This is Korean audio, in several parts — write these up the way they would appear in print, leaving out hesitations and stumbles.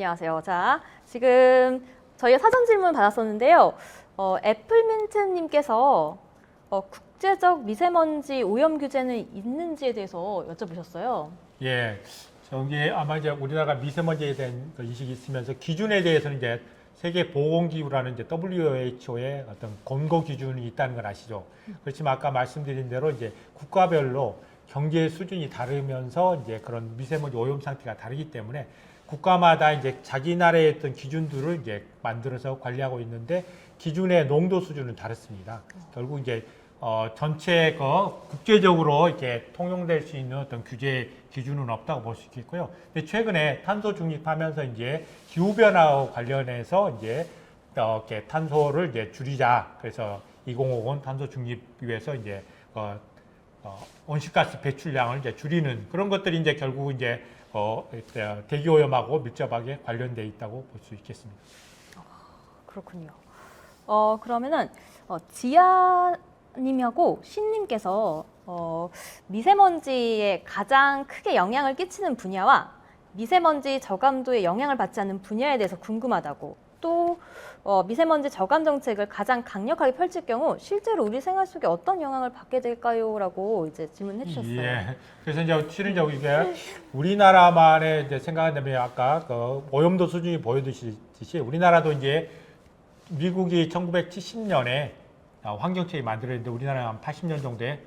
안녕하세요. 자, 지금 저희가 사전 질문 받았었는데요. 애플민트님께서 국제적 미세먼지 오염 규제는 있는지에 대해서 여쭤보셨어요. 예, 저기 아마 이제 우리나라가 미세먼지에 대한 그 인식이 있으면서 기준에 대해서는 이제 세계 보건기구라는 이제 WHO의 어떤 권고 기준이 있다는 걸 아시죠? 그렇지만 아까 말씀드린 대로 이제 국가별로 경제 수준이 다르면서 이제 그런 미세먼지 오염 상태가 다르기 때문에 국가마다 이제 자기 나라의 어떤 기준들을 이제 만들어서 관리하고 있는데 기준의 농도 수준은 다릅니다. 결국 이제 전체 국제적으로 이렇게 통용될 수 있는 어떤 규제 기준은 없다고 볼 수 있겠고요. 근데 최근에 탄소 중립하면서 이제 기후 변화와 관련해서 이제 이렇게 탄소를 이제 줄이자. 그래서 2050 탄소 중립 위해서 이제 온실가스 배출량을 이제 줄이는 그런 것들이 이제 결국 이제 대기 오염하고 밀접하게 관련돼 있다고 볼 수 있겠습니다. 그렇군요. 그러면은 지아님하고 신님께서 미세먼지에 가장 크게 영향을 끼치는 분야와 미세먼지 저감도에 영향을 받지 않는 분야에 대해서 궁금하다고, 또 미세먼지 저감 정책을 가장 강력하게 펼칠 경우 실제로 우리 생활 속에 어떤 영향을 받게 될까요? 라고 이제 질문해 주셨어요. 예. 그래서 이제 실은 이게 우리나라만의 이제 생각한다면 아까 그 오염도 수준이 보여주시듯이 우리나라도 이제 미국이 1970년에 환경청이 만들어졌는데 우리나라는 한 80년 정도에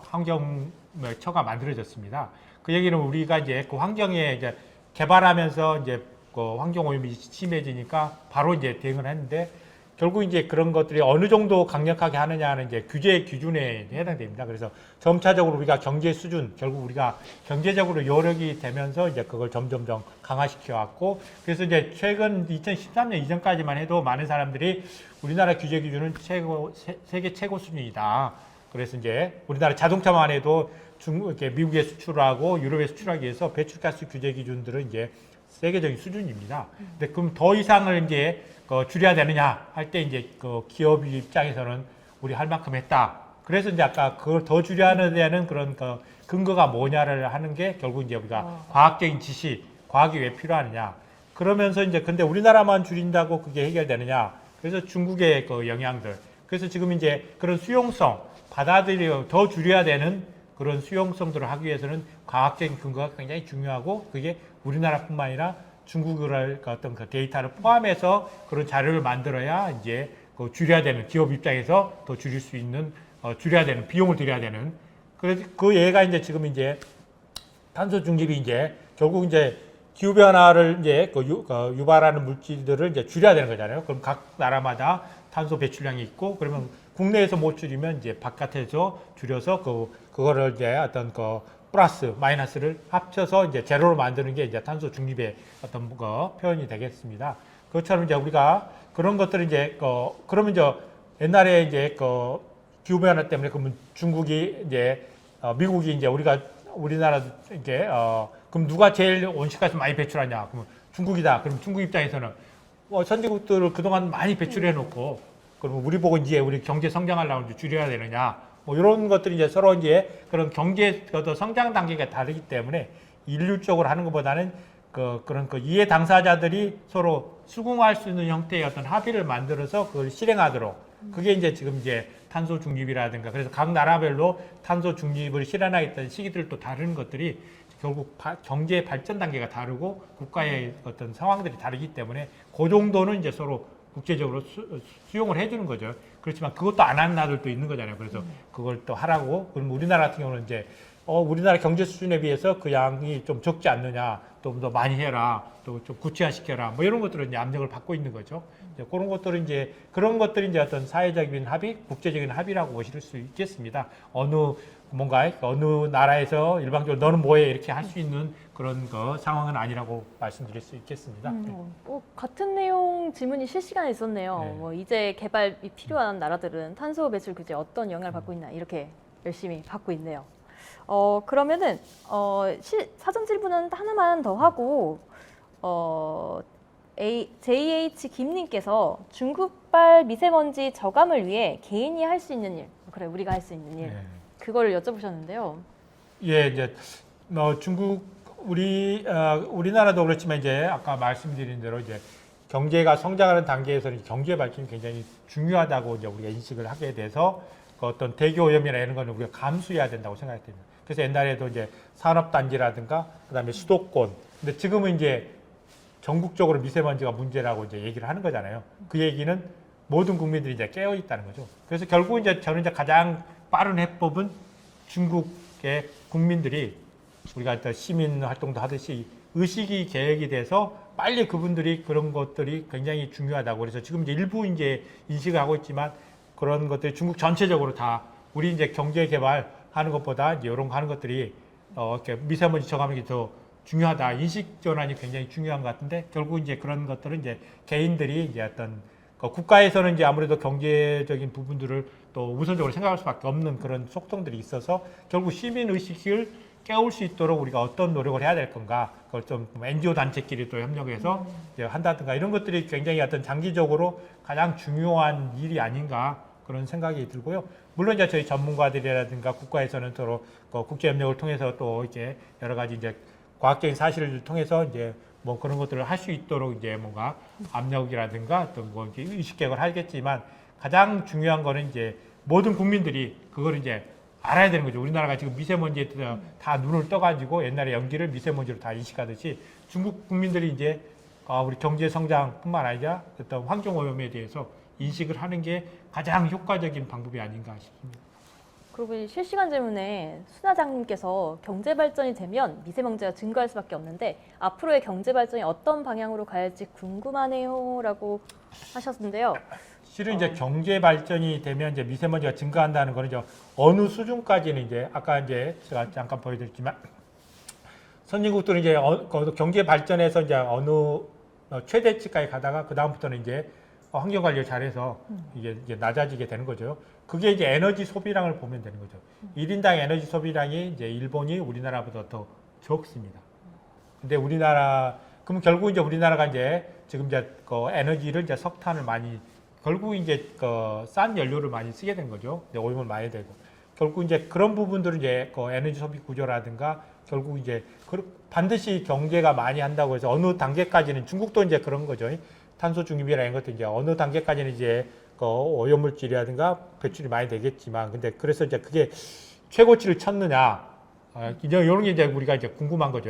환경처가 만들어졌습니다. 그 얘기는 우리가 이제 그 환경에 이제 개발하면서 이제 그 환경 오염이 심해지니까 바로 이제 대응을 했는데 결국 이제 그런 것들이 어느 정도 강력하게 하느냐는 이제 규제 기준에 해당됩니다. 그래서 점차적으로 우리가 경제 수준, 결국 우리가 경제적으로 여력이 되면서 이제 그걸 점점점 강화시켜 왔고, 그래서 이제 최근 2013년 이전까지만 해도 많은 사람들이 우리나라 규제 기준은 세계 최고 수준이다. 그래서 이제 우리나라 자동차만 해도 이렇게 미국에 수출하고 유럽에 수출하기 위해서 배출가스 규제 기준들은 이제 세계적인 수준입니다. 근데 그럼 더 이상을 이제 줄여야 되느냐 할 때 이제 그 기업 입장에서는 우리 할 만큼 했다. 그래서 이제 아까 그걸 더 줄여야 되는 그런 그 근거가 뭐냐를 하는 게 결국 이제 우리가 과학적인 지시, 과학이 왜 필요하느냐. 그러면서 이제 근데 우리나라만 줄인다고 그게 해결되느냐. 그래서 중국의 그 영향들. 그래서 지금 이제 그런 수용성, 받아들여 더 줄여야 되는 그런 수용성들을 하기 위해서는 과학적인 근거가 굉장히 중요하고 그게 우리나라뿐만 아니라 중국을 어떤 그 데이터를 포함해서 그런 자료를 만들어야 이제 그 줄여야 되는 기업 입장에서 더 줄일 수 있는 줄여야 되는 비용을 들여야 되는 그래서 그 예가 이제 지금 이제 탄소 중립이 이제 결국 이제 기후 변화를 이제 유발하는 물질들을 이제 줄여야 되는 거잖아요. 그럼 각 나라마다 탄소 배출량이 있고 그러면 국내에서 못 줄이면 이제 바깥에서 줄여서 그거를 이제 어떤 플러스 마이너스를 합쳐서 이제 제로로 만드는 게 이제 탄소 중립의 어떤 표현이 되겠습니다. 그것처럼 이제 우리가 그런 것들을 이제 그러면 이제 옛날에 이제 기후 변화 때문에 그러면 중국이 이제 미국이 이제 우리나라 이제 그럼 누가 제일 온실가스 많이 배출하냐? 그러면 중국이다. 그럼 중국 입장에서는 선진국들을 그동안 많이 배출해 놓고 그러면 우리 보고 이제 우리 경제 성장하려면 줄여야 되느냐? 뭐 이런 것들이 이제 서로 이제 그런 경제 성장 단계가 다르기 때문에 일률적으로 하는 것보다는 그런 이해 당사자들이 서로 수긍할 수 있는 형태의 어떤 합의를 만들어서 그걸 실행하도록 그게 이제 지금 이제 탄소 중립이라든가 그래서 각 나라별로 탄소 중립을 실현하겠다는 시기들도 다른 것들이 결국 경제 발전 단계가 다르고 국가의 어떤 상황들이 다르기 때문에 그 정도는 이제 서로 국제적으로 수용을 해주는 거죠. 그렇지만 그것도 안 하는 나라들도 있는 거잖아요. 그래서 그걸 또 하라고. 그럼 우리나라 같은 경우는 이제 우리나라 경제 수준에 비해서 그 양이 좀 적지 않느냐, 좀 더 많이 해라, 또 좀 구체화시켜라, 뭐 이런 것들은 이제 압력을 받고 있는 거죠. 이제 그런 것들은 이제 그런 것들이 이제 어떤 사회적인 합의, 국제적인 합의라고 보실 수 있겠습니다. 어느 나라에서 일방적으로 너는 뭐해 이렇게 할 수 있는 그런 상황은 아니라고 말씀드릴 수 있겠습니다. 같은 내용 질문이 실시간에 있었네요. 네. 이제 개발이 필요한 나라들은 탄소 배출 규제에 어떤 영향을 받고 있나 이렇게 열심히 받고 있네요. 그러면은 사전 질문은 하나만 더 하고 JH 김님께서 중국발 미세먼지 저감을 위해 개인이 할 수 있는 일, 그래 우리가 할 수 있는 일, 네. 그거를 여쭤보셨는데요. 예, 이제 중국 우리나라도 그렇지만 이제 아까 말씀드린 대로 이제 경제가 성장하는 단계에서는 경제 발전이 굉장히 중요하다고 이제 우리가 인식을 하게 돼서 그 어떤 대기 오염이나 이런 거는 우리가 감수해야 된다고 생각이 됩니다. 그래서 옛날에도 이제 산업단지라든가 그다음에 수도권, 근데 지금은 이제 전국적으로 미세먼지가 문제라고 이제 얘기를 하는 거잖아요. 그 얘기는 모든 국민들이 이제 깨어 있다는 거죠. 그래서 결국 이제 저는 이제 가장 빠른 해법은 중국의 국민들이 우리가 또 시민 활동도 하듯이 의식이 계획이 돼서 빨리 그분들이 그런 것들이 굉장히 중요하다고 그래서 지금 이제 일부 이제 인식을 하고 있지만 그런 것들이 중국 전체적으로 다 우리 이제 경제 개발하는 것보다 이제 이런 거 하는 것들이 이렇게 미세먼지 저감하기 더 중요하다. 인식 전환이 굉장히 중요한 것 같은데 결국 이제 그런 것들은 이제 개인들이 이제 어떤 국가에서는 이제 아무래도 경제적인 부분들을 또 우선적으로 생각할 수밖에 없는 그런 속성들이 있어서 결국 시민 의식을 깨울 수 있도록 우리가 어떤 노력을 해야 될 건가, 그걸 좀 NGO 단체끼리 또 협력해서 이제 한다든가 이런 것들이 굉장히 어떤 장기적으로 가장 중요한 일이 아닌가 그런 생각이 들고요. 물론 이제 저희 전문가들이라든가 국가에서는 서로 국제 협력을 통해서 또 이렇게 여러 가지 이제 과학적인 사실을 통해서 이제 뭐 그런 것들을 할 수 있도록 이제 뭔가 압력이라든가 어떤 뭐 의식 개혁을 하겠지만 가장 중요한 거는 이제 모든 국민들이 그걸 이제 알아야 되는 거죠. 우리나라가 지금 미세먼지에 다 눈을 떠가지고 옛날에 연기를 미세먼지로 다 인식하듯이 중국 국민들이 이제 우리 경제 성장뿐만 아니라 어떤 환경 오염에 대해서 인식을 하는 게 가장 효과적인 방법이 아닌가 싶습니다. 그리고 실시간 질문에 순화장님께서 경제 발전이 되면 미세먼지가 증가할 수밖에 없는데 앞으로의 경제 발전이 어떤 방향으로 가야지 궁금하네요라고 하셨는데요. 실은 이제 경제 발전이 되면 이제 미세먼지가 증가한다는 거는 이제 어느 수준까지는 이제 아까 이제 제가 잠깐 보여드렸지만 선진국들은 이제 경제 발전에서 이제 어느 최대치까지 가다가 그 다음부터는 이제 환경 관리를 잘해서 이게 낮아지게 되는 거죠. 그게 이제 에너지 소비량을 보면 되는 거죠. 1인당 에너지 소비량이 이제 일본이 우리나라보다 더 적습니다. 근데 그럼 결국 이제 우리나라가 이제 지금 이제 에너지를 이제 석탄을 많이 결국 이제 싼 연료를 많이 쓰게 된 거죠. 오염을 많이 되고 결국 이제 그런 부분들은 이제 에너지 소비 구조라든가 결국 이제 반드시 경제가 많이 한다고 해서 어느 단계까지는 중국도 이제 그런 거죠. 탄소 중립이나 이런 것도 이제 어느 단계까지는 이제 오염물질이라든가 배출이 많이 되겠지만 근데 그래서 이제 그게 최고치를 쳤느냐 이런 게 이제 우리가 이제 궁금한 거죠.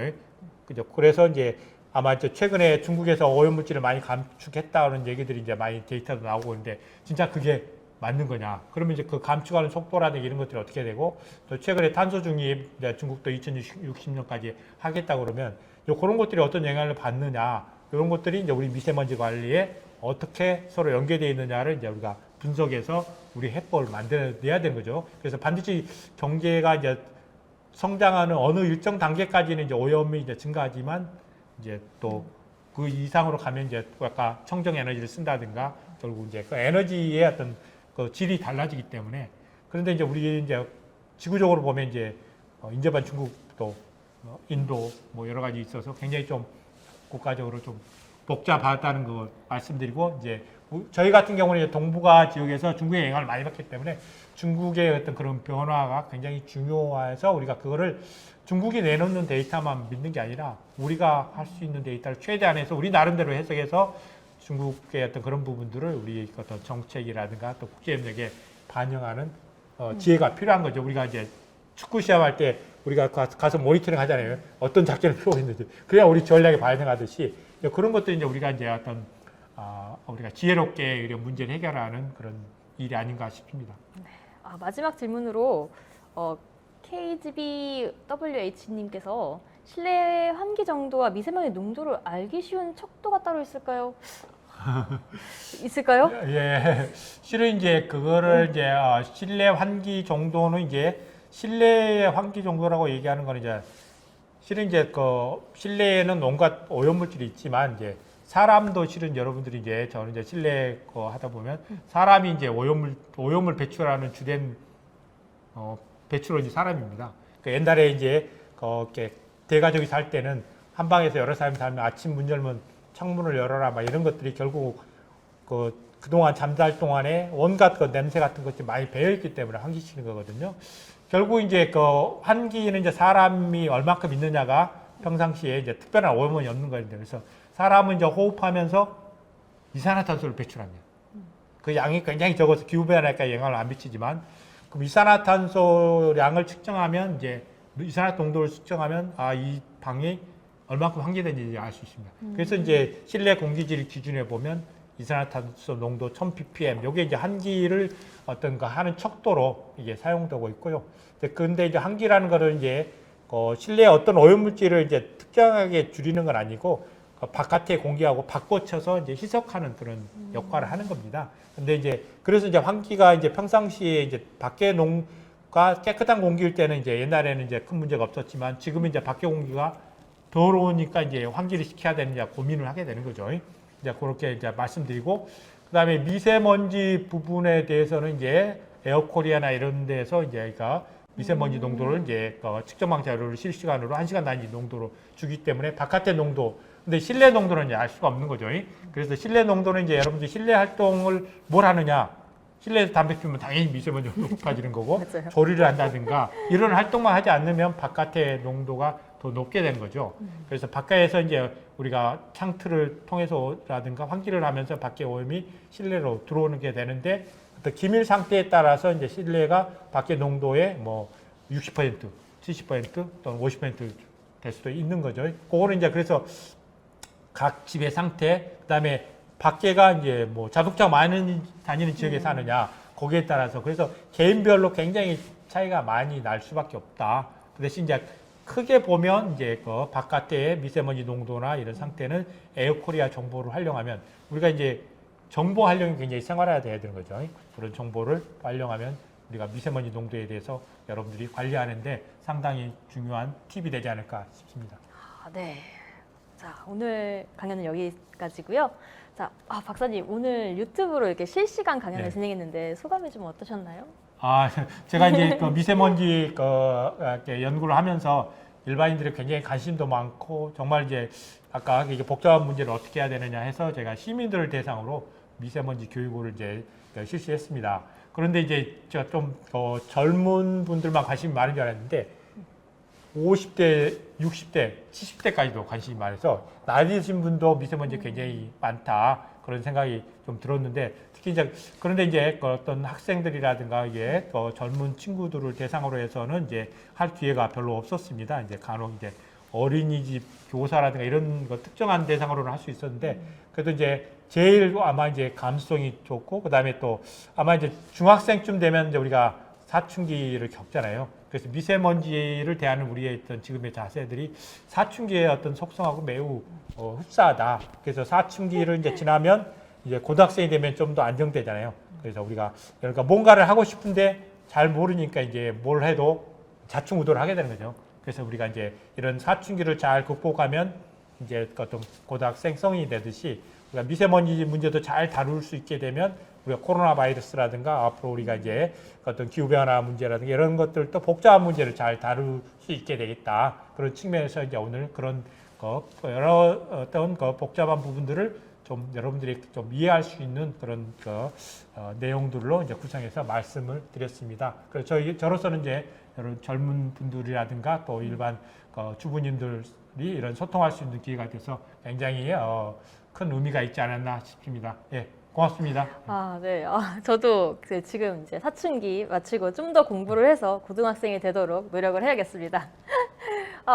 그죠? 그래서 이제 아마 이제 최근에 중국에서 오염물질을 많이 감축했다는 얘기들이 이제 많이 데이터도 나오고 있는데 진짜 그게 맞는 거냐? 그러면 이제 그 감축하는 속도라든가 이런 것들이 어떻게 되고 또 최근에 탄소 중립 중국도 2060년까지 하겠다 그러면 그런 것들이 어떤 영향을 받느냐? 이런 것들이 이제 우리 미세먼지 관리에 어떻게 서로 연계되어 있느냐를 이제 우리가 분석해서 우리 해법을 만들어내야 되는 거죠. 그래서 반드시 경제가 이제 성장하는 어느 일정 단계까지는 이제 오염이 이제 증가하지만 이제 또 그 이상으로 가면 이제 아까 청정 에너지를 쓴다든가 결국 이제 그 에너지의 어떤 그 질이 달라지기 때문에 그런데 이제 우리 이제 지구적으로 보면 이제 인접한 중국도 인도 뭐 여러 가지 있어서 굉장히 좀 국가적으로 좀 복잡하다는 거 말씀드리고 이제 저희 같은 경우는 이제 동북아 지역에서 중국의 영향을 많이 받기 때문에 중국의 어떤 그런 변화가 굉장히 중요해서 우리가 그거를 중국이 내놓는 데이터만 믿는 게 아니라 우리가 할 수 있는 데이터를 최대한 해서 우리 나름대로 해석해서 중국의 어떤 그런 부분들을 우리 어떤 정책이라든가 또 국제협력에 반영하는 지혜가 필요한 거죠. 우리가 이제 축구 시합할 때 우리가 가서 모니터링 하잖아요. 어떤 작전을 펴고 있는지. 그래야 우리 전략에 반영하듯이 그런 것들이 이제 우리가 이제 어떤 우리가 지혜롭게 이런 문제를 해결하는 그런 일이 아닌가 싶습니다. 마지막 질문으로 KGBWH님께서 실내 환기 정도와 미세먼지 농도를 알기 쉬운 척도가 따로 있을까요? 있을까요? 예, 실은 이제 그거를 이제 실내 환기 정도는 이제 실내 환기 정도라고 얘기하는 거는 이제 실은 이제 실내에는 온갖 오염물질이 있지만 이제 사람도 실은 여러분들이 이제 저는 이제 실내 하다 보면 사람이 이제 오염물 배출하는 주된 배출원이 사람입니다. 옛날에 이제 이렇게 대가족이 살 때는 한 방에서 여러 사람이 살면 아침 문 열면 창문을 열어라 막 이런 것들이 결국 그동안 잠잘 동안에 온갖 냄새 같은 것들이 많이 배어 있기 때문에 환기시키는 거거든요. 결국 이제 환기는 이제 사람이 얼마큼 있느냐가 평상시에 이제 특별한 오염이 없는 거예요. 그래서 사람은 이제 호흡하면서 이산화탄소를 배출합니다. 그 양이 굉장히 적어서 기후 변화에 영향을 안 미치지만, 그럼 이산화탄소량을 측정하면 이제 이산화탄소 농도를 측정하면 이 방이 얼마큼 환기되는지 알 수 있습니다. 그래서 이제 실내 공기질 기준에 보면 이산화탄소 농도 1000ppm, 요게 이제 한기를 어떤가 하는 척도로 이게 사용되고 있고요. 근데 이제 한기라는 거는 이제 실내에 어떤 오염물질을 이제 특정하게 줄이는 건 아니고 바깥의 공기하고 바꿔쳐서 이제 희석하는 그런 역할을 하는 겁니다. 근데 이제 그래서 이제 환기가 이제 평상시에 이제 밖에 농가 깨끗한 공기일 때는 이제 옛날에는 이제 큰 문제가 없었지만 지금은 이제 밖에 공기가 더러우니까 이제 환기를 시켜야 되느냐 고민을 하게 되는 거죠. 이제 그렇게 이제 말씀드리고, 그다음에 미세먼지 부분에 대해서는 이제 에어코리아나 이런 데서 이제 그러니까 미세먼지 농도를 이제 측정망 자료를 실시간으로 1시간 단위 농도로 주기 때문에 바깥의 농도, 근데 실내 농도는 이제 알 수가 없는 거죠. 그래서 실내 농도는 이제 여러분들이 실내 활동을 뭘 하느냐, 실내에서 담배 피우면 당연히 미세먼지가 높아지는 거고 맞아요. 조리를 한다든가 이런 활동만 하지 않으면 바깥의 농도가 더 높게 되는 거죠. 그래서 바깥에서 이제 우리가 창틀을 통해서라든가 환기를 하면서 밖에 오염이 실내로 들어오는 게 되는데, 또 기밀 상태에 따라서 이제 실내가 밖의 농도의 뭐 60%, 70% 또는 50%될 수도 있는 거죠. 그거는 이제 그래서 각 집의 상태, 그다음에 밖에가 이제 뭐 자동차 많은 다니는 지역에 사느냐 거기에 따라서, 그래서 개인별로 굉장히 차이가 많이 날 수밖에 없다. 그 대신 이제 크게 보면 이제 그 바깥의 미세먼지 농도나 이런 상태는 에어코리아 정보를 활용하면, 우리가 이제 정보 활용이 굉장히 생활화돼야 되는 거죠. 그런 정보를 활용하면 우리가 미세먼지 농도에 대해서 여러분들이 관리하는데 상당히 중요한 팁이 되지 않을까 싶습니다. 네. 자, 오늘 강연은 여기까지고요. 자, 박사님 오늘 유튜브로 이렇게 실시간 강연을 네. 진행했는데 소감이 좀 어떠셨나요? 제가 이제 그 미세먼지 이렇게 연구를 하면서 일반인들이 굉장히 관심도 많고, 정말 이제 아까 이게 복잡한 문제를 어떻게 해야 되느냐 해서 제가 시민들을 대상으로 미세먼지 교육을 이제 실시했습니다. 그런데 이제 제가 좀 젊은 분들만 관심이 많은 줄 알았는데 50대, 60대, 70대까지도 관심이 많아서 나이 드신 분도 미세먼지 굉장히 많다, 그런 생각이 좀 들었는데, 특히 이제 그런데 이제 어떤 학생들이라든가 이게 젊은 친구들을 대상으로 해서는 이제 할 기회가 별로 없었습니다. 이제 간혹 이제 어린이집 교사라든가 이런 거 특정한 대상으로는 할 수 있었는데, 그래도 이제 제일 아마 이제 감수성이 좋고, 그 다음에 또 아마 이제 중학생쯤 되면 이제 우리가 사춘기를 겪잖아요. 그래서 미세먼지를 대하는 우리의 어떤 지금의 자세들이 사춘기의 어떤 속성하고 매우 흡사하다. 그래서 사춘기를 이제 지나면 이제 고등학생이 되면 좀 더 안정되잖아요. 그래서 우리가 그러니까 뭔가를 하고 싶은데 잘 모르니까 이제 뭘 해도 좌충우돌을 하게 되는 거죠. 그래서 우리가 이제 이런 사춘기를 잘 극복하면 이제 어떤 고등학생 성인이 되듯이 우리가 미세먼지 문제도 잘 다룰 수 있게 되면 우리가 코로나 바이러스라든가 앞으로 우리가 이제 어떤 기후변화 문제라든가 이런 것들도 복잡한 문제를 잘 다룰 수 있게 되겠다. 그런 측면에서 이제 오늘 그런 여러 어떤 복잡한 부분들을 좀 여러분들이 좀 이해할 수 있는 그런 내용들로 이제 구성해서 말씀을 드렸습니다. 그래서 저로서는 이제 여러 젊은 분들이라든가 또 일반 주부님들이 이런 소통할 수 있는 기회가 돼서 굉장히 큰 의미가 있지 않았나 싶습니다. 예, 고맙습니다. 네. 저도 지금 이제 사춘기 마치고 좀 더 공부를 해서 고등학생이 되도록 노력을 해야겠습니다.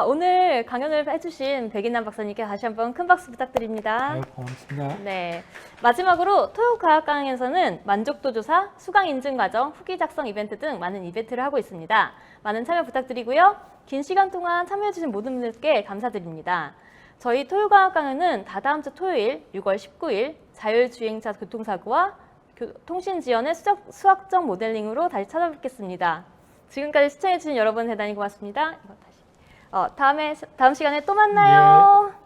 오늘 강연을 해주신 백인남 박사님께 다시 한번 큰 박수 부탁드립니다. 아유, 고맙습니다. 네. 마지막으로 토요과학강에서는 만족도 조사, 수강 인증 과정, 후기 작성 이벤트 등 많은 이벤트를 하고 있습니다. 많은 참여 부탁드리고요. 긴 시간 동안 참여해주신 모든 분들께 감사드립니다. 저희 토요과학 강연은 다다음 주 토요일 6월 19일 자율주행차 교통사고와 통신 지연의 수학적 모델링으로 다시 찾아뵙겠습니다. 지금까지 시청해주신 여러분 대단히 고맙습니다. 다음 시간에 또 만나요. 예.